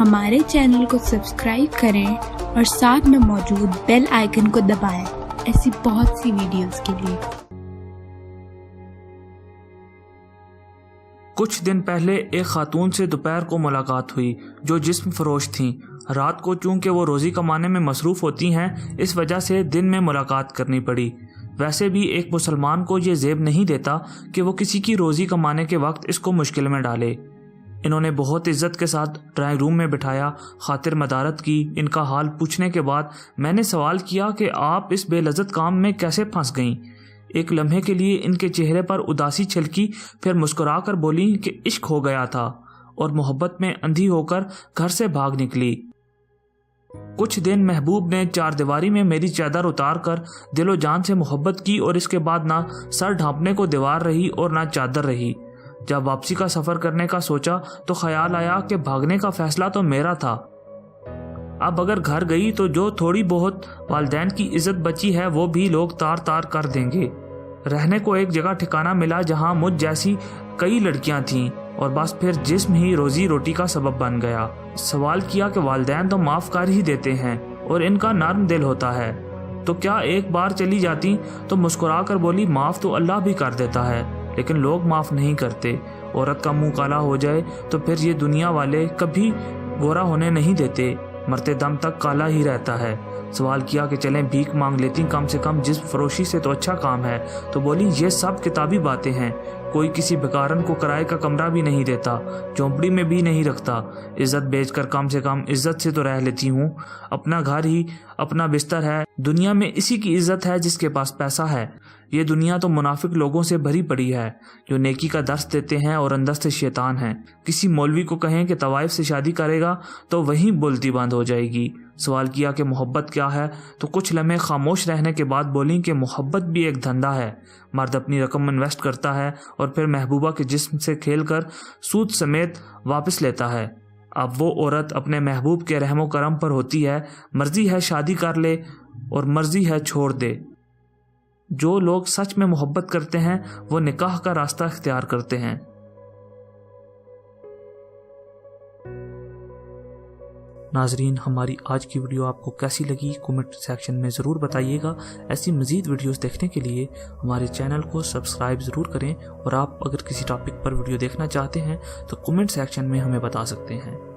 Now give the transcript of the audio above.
ہمارے چینل کو سبسکرائب کریں اور ساتھ میں موجود بیل آئیکن کو دبائیں ایسی بہت سی ویڈیوز کے لیے۔ کچھ دن پہلے ایک خاتون سے دوپہر کو ملاقات ہوئی جو جسم فروش تھیں۔ رات کو چونکہ وہ روزی کمانے میں مصروف ہوتی ہیں، اس وجہ سے دن میں ملاقات کرنی پڑی۔ ویسے بھی ایک مسلمان کو یہ زیب نہیں دیتا کہ وہ کسی کی روزی کمانے کے وقت اس کو مشکل میں ڈالے۔ انہوں نے بہت عزت کے ساتھ ڈرائنگ روم میں بٹھایا، خاطر مدارت کی۔ ان کا حال پوچھنے کے بعد میں نے سوال کیا کہ آپ اس بے لذت کام میں کیسے پھنس گئیں؟ ایک لمحے کے لیے ان کے چہرے پر اداسی چھلکی، پھر مسکرا کر بولی کہ عشق ہو گیا تھا اور محبت میں اندھی ہو کر گھر سے بھاگ نکلی۔ کچھ دن محبوب نے چار دیواری میں میری چادر اتار کر دل و جان سے محبت کی اور اس کے بعد نہ سر ڈھانپنے کو دیوار رہی اور نہ چادر رہی۔ جب واپسی کا سفر کرنے کا سوچا تو خیال آیا کہ بھاگنے کا فیصلہ تو میرا تھا۔ اب اگر گھر گئی تو جو تھوڑی بہت والدین کی عزت بچی ہے وہ بھی لوگ تار تار کر دیں گے۔ رہنے کو ایک جگہ ٹھکانہ ملا جہاں مجھ جیسی کئی لڑکیاں تھیں اور بس پھر جسم ہی روزی روٹی کا سبب بن گیا۔ سوال کیا کہ والدین تو معاف کر ہی دیتے ہیں اور ان کا نرم دل ہوتا ہے، تو کیا ایک بار چلی جاتی؟ تو مسکرا کر بولی معاف تو اللہ بھی کر دیتا ہے لیکن لوگ معاف نہیں کرتے۔ عورت کا منہ کالا ہو جائے تو پھر یہ دنیا والے کبھی گورا ہونے نہیں دیتے، مرتے دم تک کالا ہی رہتا ہے۔ سوال کیا کہ چلیں بھیک مانگ لیتی، کم سے کم جسم فروشی سے تو اچھا کام ہے۔ تو بولی یہ سب کتابی باتیں ہیں، کوئی کسی بیکارن کو کرائے کا کمرہ بھی نہیں دیتا، جھونپڑی میں بھی نہیں رکھتا۔ عزت بیچ کر کم سے کم عزت سے تو رہ لیتی ہوں۔ اپنا گھر ہی اپنا بستر ہے، دنیا میں اسی کی عزت ہے جس کے پاس پیسہ ہے۔ یہ دنیا تو منافق لوگوں سے بھری پڑی ہے جو نیکی کا درس دیتے ہیں اور اندر سے شیطان ہیں۔ کسی مولوی کو کہیں کہ طوائف سے شادی کرے گا تو وہیں بولتی بند ہو جائے گی۔ سوال کیا کہ محبت کیا ہے؟ تو کچھ لمحے خاموش رہنے کے بعد بولیں کہ محبت بھی ایک دھندا ہے۔ مرد اپنی رقم انویسٹ کرتا ہے اور پھر محبوبہ کے جسم سے کھیل کر سود سمیت واپس لیتا ہے۔ اب وہ عورت اپنے محبوب کے رحم و کرم پر ہوتی ہے، مرضی ہے شادی کر لے اور مرضی ہے چھوڑ دے۔ جو لوگ سچ میں محبت کرتے ہیں وہ نکاح کا راستہ اختیار کرتے ہیں۔ ناظرین، ہماری آج کی ویڈیو آپ کو کیسی لگی کمنٹ سیکشن میں ضرور بتائیے گا۔ ایسی مزید ویڈیوز دیکھنے کے لیے ہمارے چینل کو سبسکرائب ضرور کریں، اور آپ اگر کسی ٹاپک پر ویڈیو دیکھنا چاہتے ہیں تو کمنٹ سیکشن میں ہمیں بتا سکتے ہیں۔